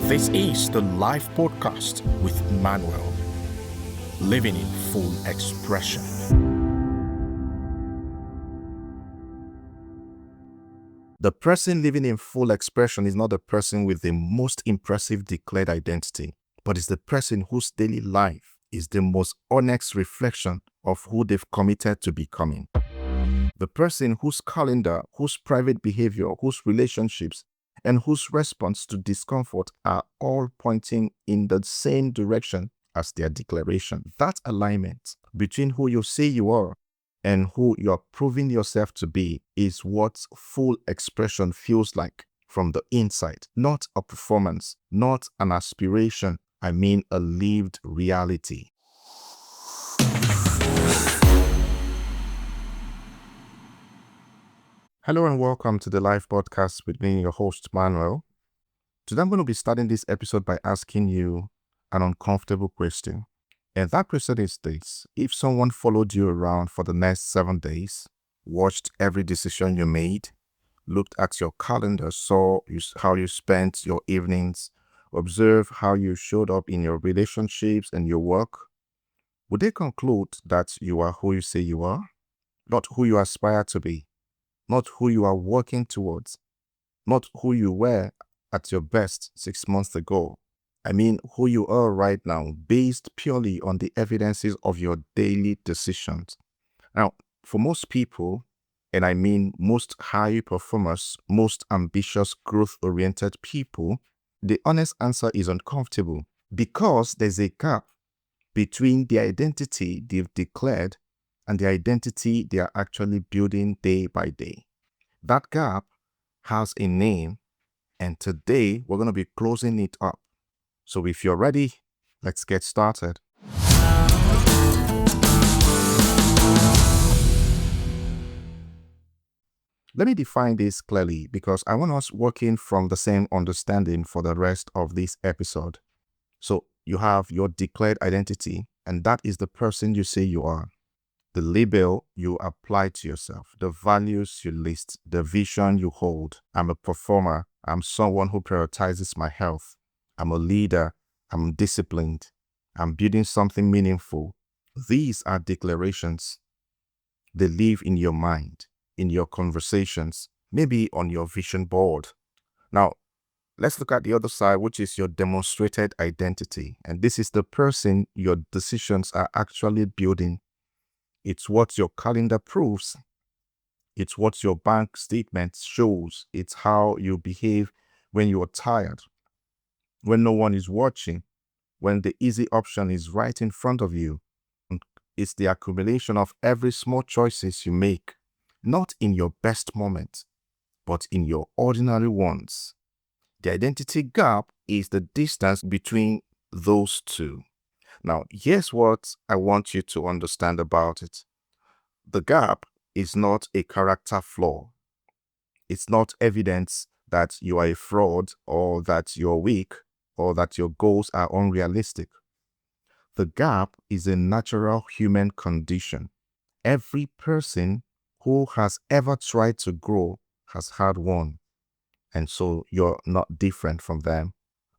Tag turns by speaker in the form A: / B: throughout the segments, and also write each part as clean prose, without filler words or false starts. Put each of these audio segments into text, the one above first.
A: This is the live podcast with Manuel, living in full expression. The person living in full expression is not the person with the most impressive declared identity, but is the person whose daily life is the most honest reflection of who they've committed to becoming. The person whose calendar, whose private behavior, whose relationships, and whose response to discomfort are all pointing in the same direction as their declaration. That alignment between who you say you are and who you're proving yourself to be is what full expression feels like from the inside. Not a performance, not an aspiration. I mean a lived reality. Hello and welcome to the live podcast with me, your host, Manuel. Today I'm going to be starting this episode by asking you an uncomfortable question. And that question is this: if someone followed you around for the next 7 days, watched every decision you made, looked at your calendar, saw how you spent your evenings, observed how you showed up in your relationships and your work, would they conclude that you are who you say you are? Not who you aspire to be, not who you are working towards, not who you were at your best 6 months ago. I mean who you are right now, based purely on the evidences of your daily decisions. Now, for most people, and I mean most high performers, most ambitious, growth-oriented people, the honest answer is uncomfortable because there's a gap between the identity they've declared and the identity they are actually building day by day. That gap has a name, and today we're going to be closing it up. So if you're ready, let's get started. Let me define this clearly because I want us working from the same understanding for the rest of this episode. So you have your declared identity, and that is the person you say you are. The label you apply to yourself, the values you list, the vision you hold. I'm a performer. I'm someone who prioritizes my health. I'm a leader. I'm disciplined. I'm building something meaningful. These are declarations. They live in your mind, in your conversations, maybe on your vision board. Now, let's look at the other side, which is your demonstrated identity. And this is the person your decisions are actually building. It's what your calendar proves. It's what your bank statement shows. It's how you behave when you are tired, when no one is watching, when the easy option is right in front of you. It's the accumulation of every small choices you make, not in your best moment, but in your ordinary ones. The identity gap is the distance between those two. Now, here's what I want you to understand about it. The gap is not a character flaw. It's not evidence that you are a fraud or that you're weak or that your goals are unrealistic. The gap is a natural human condition. Every person who has ever tried to grow has had one. And so you're not different from them.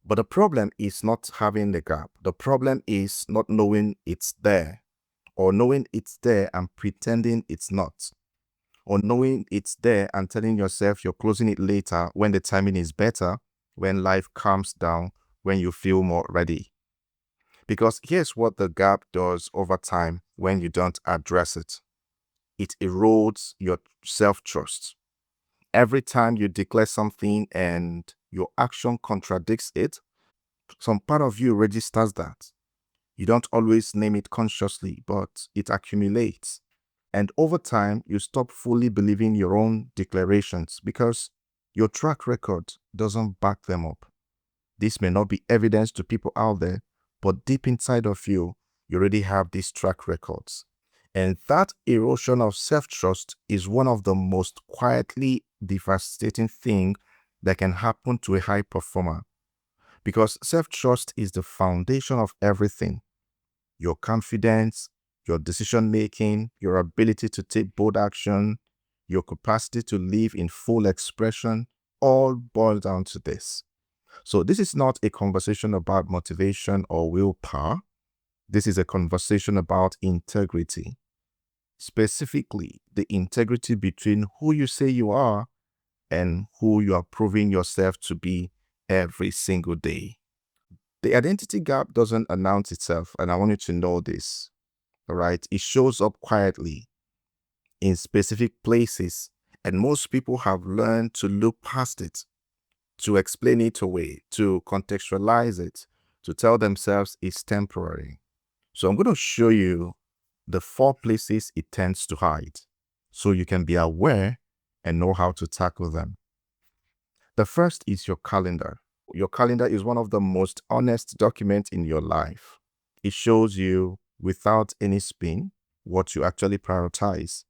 A: But the problem is not having the gap. The problem is not knowing it's there, or knowing it's there and pretending it's not, or knowing it's there and telling yourself you're closing it later when the timing is better, when life calms down, when you feel more ready. Because here's what the gap does over time when you don't address it. It erodes your self-trust. Every time you declare something and your action contradicts it, some part of you registers that. You don't always name it consciously, but it accumulates. And over time, you stop fully believing your own declarations because your track record doesn't back them up. This may not be evidence to people out there, but deep inside of you, you already have these track records. And that erosion of self-trust is one of the most quietly devastating things that can happen to a high performer. Because self-trust is the foundation of everything. Your confidence, your decision-making, your ability to take bold action, your capacity to live in full expression, all boil down to this. So this is not a conversation about motivation or willpower. This is a conversation about integrity. Specifically, the integrity between who you say you are and who you are proving yourself to be every single day. The identity gap doesn't announce itself, and I want you to know this, all right? It shows up quietly in specific places, and most people have learned to look past it, to explain it away, to contextualize it, to tell themselves it's temporary. So I'm going to show you the 4 places it tends to hide so you can be aware and know how to tackle them. The first is your calendar. Your calendar is one of the most honest documents in your life. It shows you, without any spin, what you actually prioritize,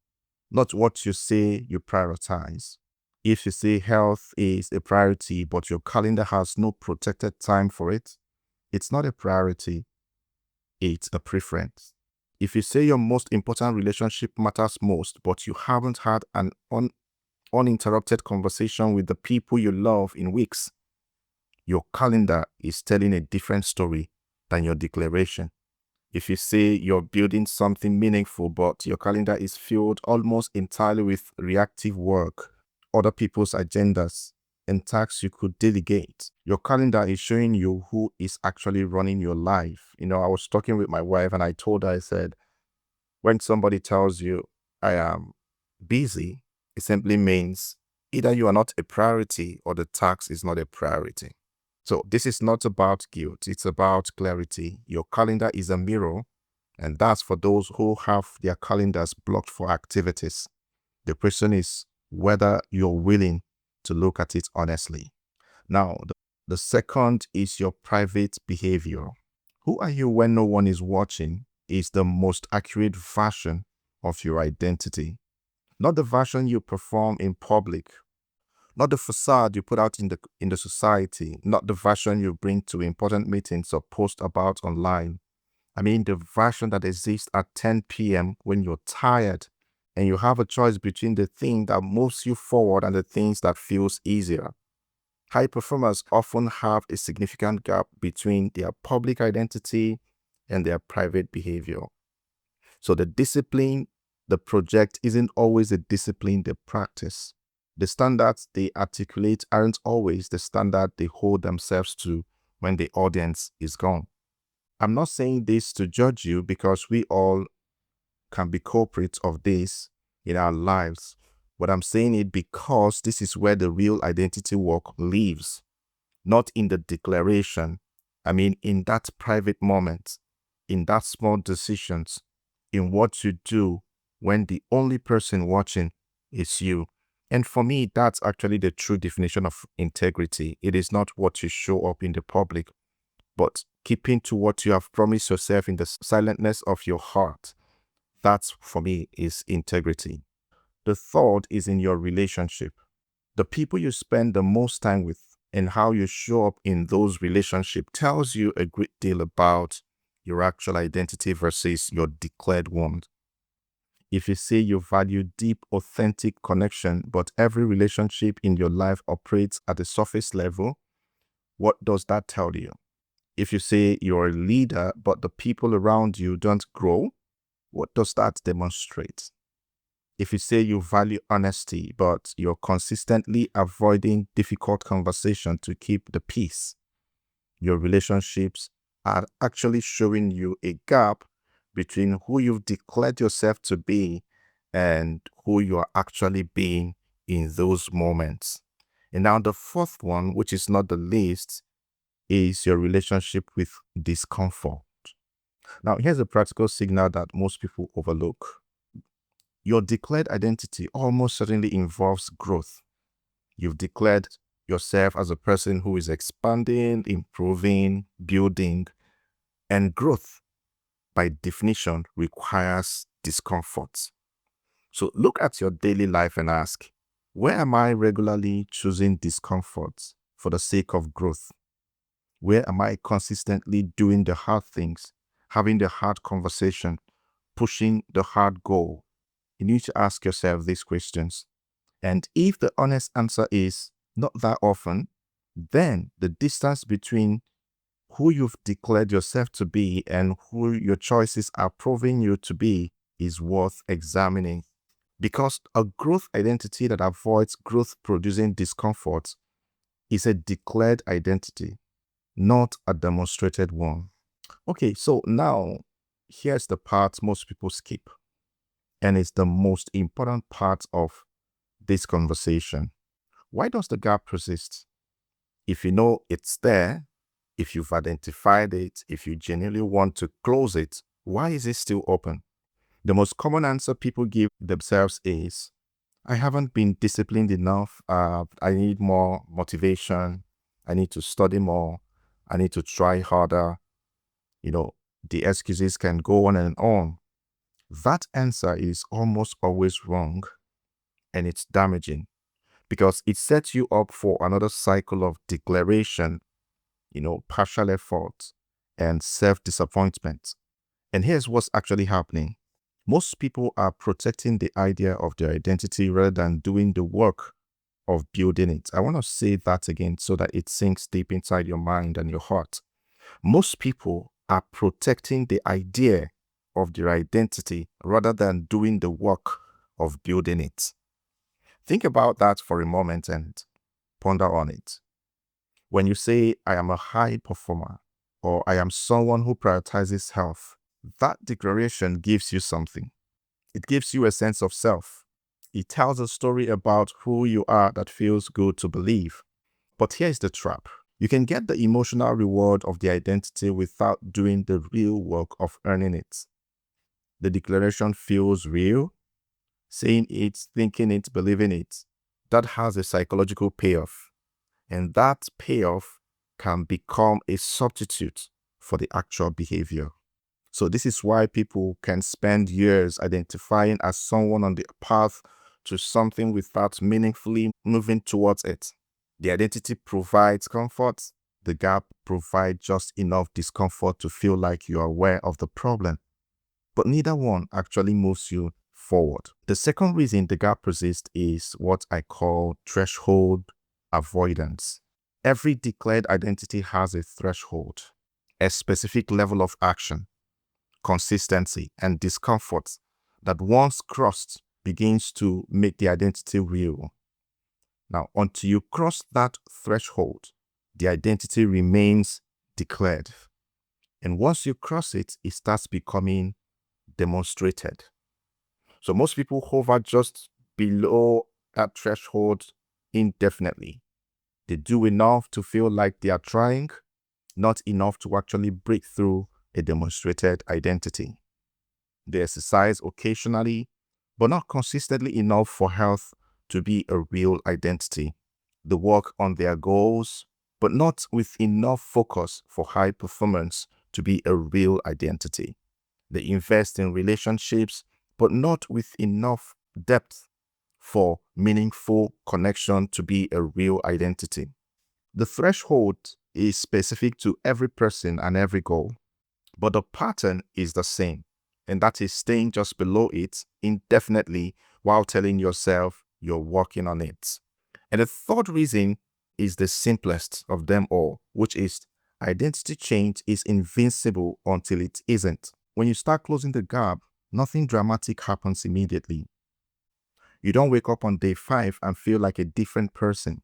A: not what you say you prioritize. If you say health is a priority, but your calendar has no protected time for it, it's not a priority, it's a preference. If you say your most important relationship matters most, but you haven't had an uninterrupted conversation with the people you love in weeks, your calendar is telling a different story than your declaration. If you say you're building something meaningful, but your calendar is filled almost entirely with reactive work, other people's agendas, and tasks you could delegate, your calendar is showing you who is actually running your life. I was talking with my wife and I told her, I said, when somebody tells you, I am busy, it simply means either you are not a priority or the task is not a priority. So this is not about guilt, it's about clarity. Your calendar is a mirror, and that's for those who have their calendars blocked for activities. The question is whether you're willing to look at it honestly. Now, the second is your private behavior. Who are you when no one is watching is the most accurate version of your identity. Not the version you perform in public, not the facade you put out in the society, not the version you bring to important meetings or post about online. I mean the version that exists at 10 p.m. when you're tired and you have a choice between the thing that moves you forward and the things that feels easier. High performers often have a significant gap between their public identity and their private behavior. So the discipline, the project isn't always the discipline they practice. The standards they articulate aren't always the standard they hold themselves to when the audience is gone. I'm not saying this to judge you because we all can be culprits of this in our lives, but I'm saying it because this is where the real identity work lives, not in the declaration. I mean, in that private moment, in that small decisions, in what you do when the only person watching is you. And for me, that's actually the true definition of integrity. It is not what you show up in the public, but keeping to what you have promised yourself in the silentness of your heart. That's, for me, is integrity. The third is in your relationship. The people you spend the most time with and how you show up in those relationships tells you a great deal about your actual identity versus your declared one. If you say you value deep, authentic connection, but every relationship in your life operates at the surface level, what does that tell you? If you say you're a leader, but the people around you don't grow, what does that demonstrate? If you say you value honesty, but you're consistently avoiding difficult conversation to keep the peace, your relationships are actually showing you a gap between who you've declared yourself to be and who you are actually being in those moments. And now the fourth one, which is not the least, is your relationship with discomfort. Now, here's a practical signal that most people overlook. Your declared identity almost certainly involves growth. You've declared yourself as a person who is expanding, improving, building, and growth, by definition, requires discomfort. So look at your daily life and ask, where am I regularly choosing discomfort for the sake of growth? Where am I consistently doing the hard things, having the hard conversation, pushing the hard goal? You need to ask yourself these questions. And if the honest answer is not that often, then the distance between who you've declared yourself to be and who your choices are proving you to be is worth examining. Because a growth identity that avoids growth producing discomfort is a declared identity, not a demonstrated one. Okay, so now here's the part most people skip, and it's the most important part of this conversation. Why does the gap persist? If you know it's there, if you've identified it, if you genuinely want to close it, why is it still open? The most common answer people give themselves is, I haven't been disciplined enough. I need more motivation. I need to study more. I need to try harder. You know, the excuses can go on and on. That answer is almost always wrong, and it's damaging because it sets you up for another cycle of declaration, partial effort and self-disappointment. And here's what's actually happening. Most people are protecting the idea of their identity rather than doing the work of building it. I want to say that again so that it sinks deep inside your mind and your heart. Most people are protecting the idea of their identity rather than doing the work of building it. Think about that for a moment and ponder on it. When you say, I am a high performer, or I am someone who prioritizes health, that declaration gives you something. It gives you a sense of self. It tells a story about who you are that feels good to believe. But here's the trap. You can get the emotional reward of the identity without doing the real work of earning it. The declaration feels real. Saying it, thinking it, believing it, that has a psychological payoff. And that payoff can become a substitute for the actual behavior. So this is why people can spend years identifying as someone on the path to something without meaningfully moving towards it. The identity provides comfort. The gap provides just enough discomfort to feel like you are aware of the problem. But neither one actually moves you forward. The second reason the gap persists is what I call threshold avoidance. Every declared identity has a threshold, a specific level of action, consistency, and discomfort that once crossed begins to make the identity real. Now, until you cross that threshold, the identity remains declared. And once you cross it, it starts becoming demonstrated. So most people hover just below that threshold indefinitely. They do enough to feel like they are trying, not enough to actually break through a demonstrated identity. They exercise occasionally, but not consistently enough for health to be a real identity. They work on their goals, but not with enough focus for high performance to be a real identity. They invest in relationships, but not with enough depth for meaningful connection to be a real identity. The threshold is specific to every person and every goal, but the pattern is the same, and that is staying just below it indefinitely while telling yourself you're working on it. And the third reason is the simplest of them all, which is identity change is invincible until it isn't. When you start closing the gap, nothing dramatic happens immediately. You don't wake up on day 5 and feel like a different person.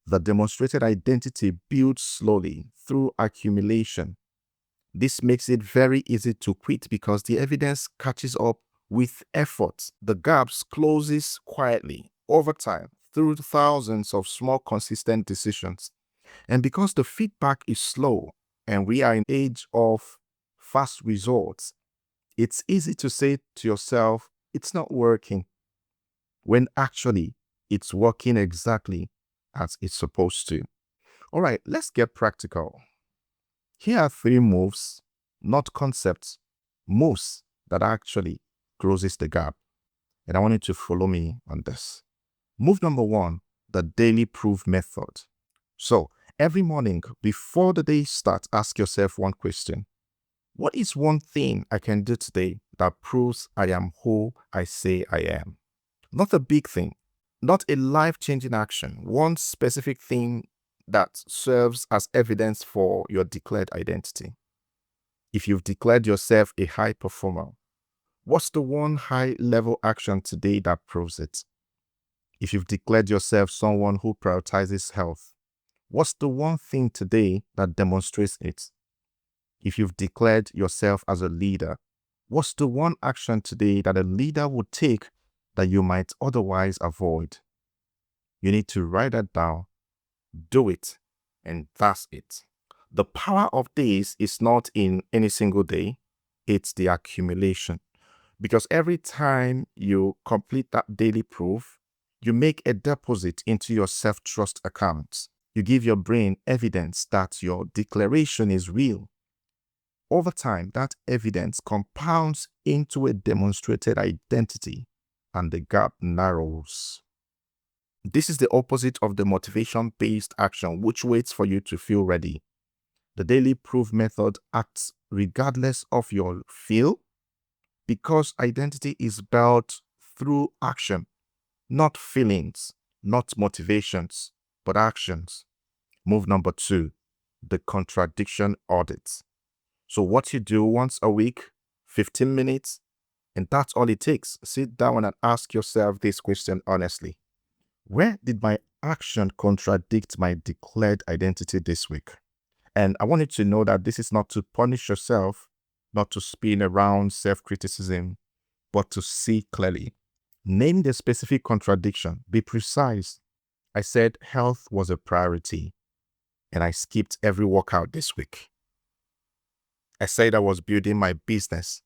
A: The demonstrated identity builds slowly through accumulation. This makes it very easy to quit because the evidence catches up with effort. The gaps closes quietly over time through thousands of small consistent decisions. And because the feedback is slow and we are in age of fast results, it's easy to say to yourself, it's not working, when actually it's working exactly as it's supposed to. All right, let's get practical. Here are 3 moves, not concepts, moves that actually closes the gap. And I want you to follow me on this. Move number 1, the daily proof method. So every morning before the day starts, ask yourself one question. What is one thing I can do today that proves I am who I say I am? Not a big thing, not a life-changing action, one specific thing that serves as evidence for your declared identity? If you've declared yourself a high performer, what's the one high-level action today that proves it? If you've declared yourself someone who prioritizes health, what's the one thing today that demonstrates it? If you've declared yourself as a leader, what's the one action today that a leader would take that you might otherwise avoid? You need to write that down, do it, and that's it. The power of this is not in any single day, it's the accumulation. Because every time you complete that daily proof, you make a deposit into your self-trust account. You give your brain evidence that your declaration is real. Over time, that evidence compounds into a demonstrated identity, and the gap narrows. This is the opposite of the motivation-based action, which waits for you to feel ready. The daily proof method acts regardless of your feel, because identity is built through action, not feelings, not motivations, but actions. Move number 2, the contradiction audit. So what you do once a week, 15 minutes, and that's all it takes. Sit down and ask yourself this question honestly. Where did my action contradict my declared identity this week? And I want you to know that this is not to punish yourself, not to spin around self-criticism, but to see clearly. Name the specific contradiction. Be precise. I said health was a priority, and I skipped every workout this week. I said I was building my business.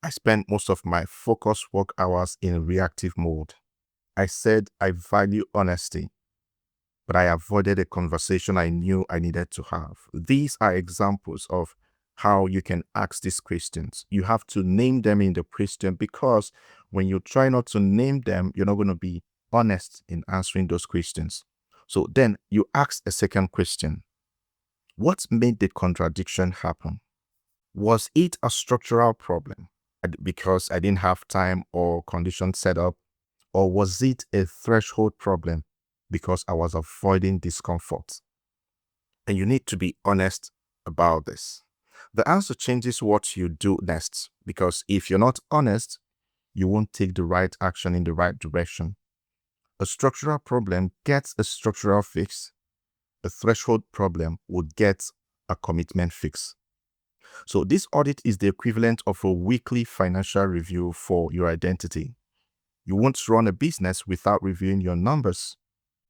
A: I spent most of my focused work hours in reactive mode. I said I value honesty, but I avoided a conversation I knew I needed to have. These are examples of how you can ask these questions. You have to name them in the question, because when you try not to name them, you're not going to be honest in answering those questions. So then you ask a second question. What made the contradiction happen? Was it a structural problem because I didn't have time or conditions set up? Or was it a threshold problem because I was avoiding discomfort? And you need to be honest about this. The answer changes what you do next, because if you're not honest, you won't take the right action in the right direction. A structural problem gets a structural fix. A threshold problem would get a commitment fix. So this audit is the equivalent of a weekly financial review for your identity. You won't run a business without reviewing your numbers.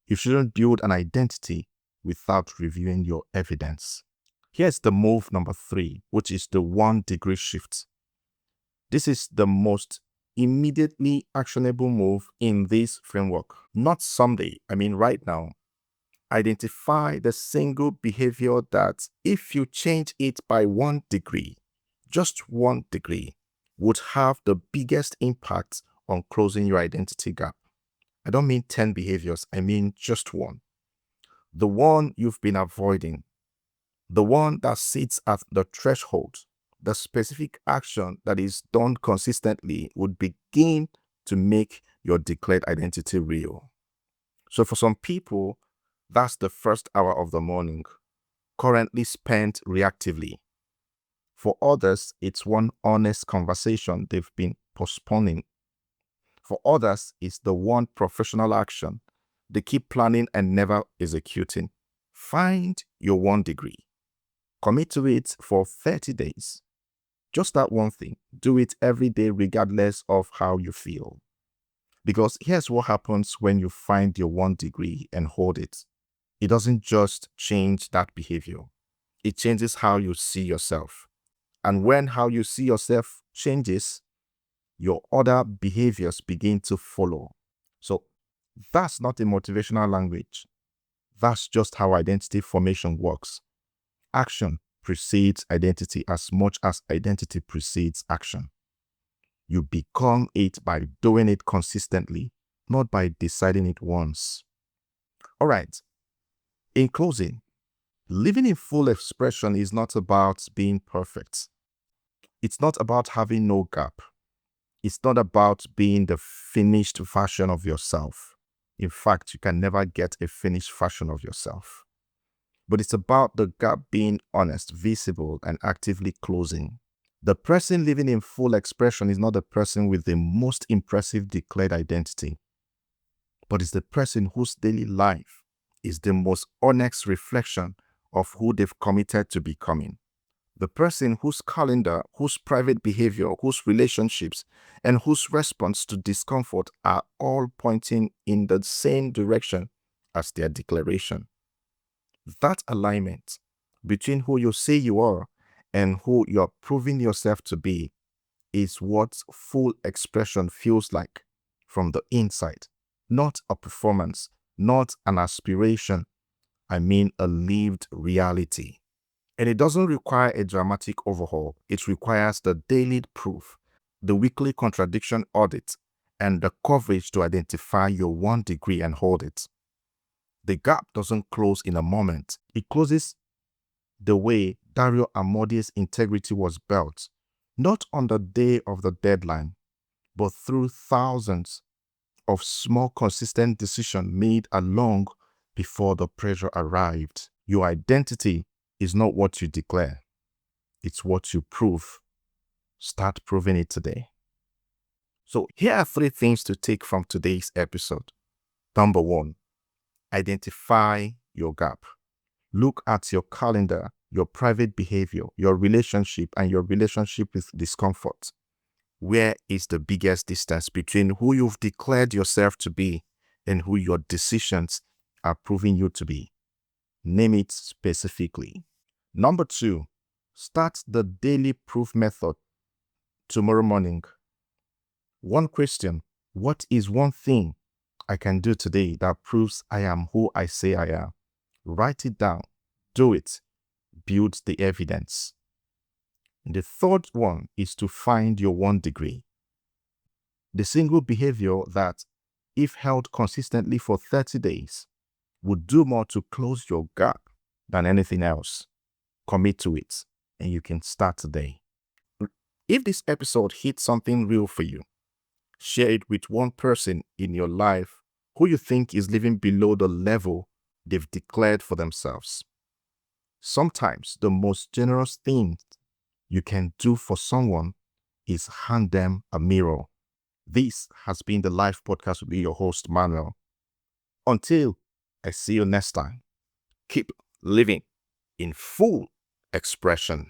A: You shouldn't build an identity without reviewing your evidence. Here's the move number 3, which is the 1-degree shift. This is the most immediately actionable move in this framework. Not someday, right now. Identify the single behavior that, if you change it by 1 degree, just 1 degree, would have the biggest impact on closing your identity gap. I don't mean 10 behaviors, I mean just one. The one you've been avoiding, the one that sits at the threshold, the specific action that is done consistently would begin to make your declared identity real. So for some people, that's the first hour of the morning, currently spent reactively. For others, it's one honest conversation they've been postponing. For others, it's the one professional action they keep planning and never executing. Find your 1 degree. Commit to it for 30 days. Just that one thing. Do it every day regardless of how you feel. Because here's what happens when you find your 1 degree and hold it. It doesn't just change that behavior. It changes how you see yourself. And when how you see yourself changes, your other behaviors begin to follow. So that's not a motivational language. That's just how identity formation works. Action precedes identity as much as identity precedes action. You become it by doing it consistently, not by deciding it once. All right. In closing, living in full expression is not about being perfect. It's not about having no gap. It's not about being the finished version of yourself. In fact, you can never get a finished version of yourself. but it's about the gap being honest, visible, and actively closing. The person living in full expression is not the person with the most impressive declared identity, but it's the person whose daily life is the most honest reflection of who they've committed to becoming. The person whose calendar, whose private behavior, whose relationships, and whose response to discomfort are all pointing in the same direction as their declaration. That alignment between who you say you are and who you're proving yourself to be is what full expression feels like from the inside. Not a performance, not an aspiration. I mean a lived reality. And it doesn't require a dramatic overhaul. It requires the daily proof, the weekly contradiction audit, and the courage to identify your 1 degree and hold it. The gap doesn't close in a moment. It closes the way Dario Amodi's integrity was built, not on the day of the deadline, but through thousands of small, consistent decisions made along before the pressure arrived. Your identity is not what you declare. It's what you prove. Start proving it today. So here are 3 things to take from today's episode. Number 1, identify your gap. Look at your calendar, your private behavior, your relationship, and your relationship with discomfort. Where is the biggest distance between who you've declared yourself to be and who your decisions are proving you to be? Name it specifically. Number 2, start the daily proof method tomorrow morning. 1 question: what is one thing I can do today that proves I am who I say I am? Write it down. Do it. Build the evidence. The 3rd one is to find your 1 degree. The single behavior that, if held consistently for 30 days, would do more to close your gap than anything else. Commit to it, and you can start today. If this episode hit something real for you, share it with 1 person in your life who you think is living below the level they've declared for themselves. Sometimes the most generous thing you can do for someone is hand them a mirror. This has been the Life Podcast with me, your host, Manuel. Until I see you next time, keep living in full expression.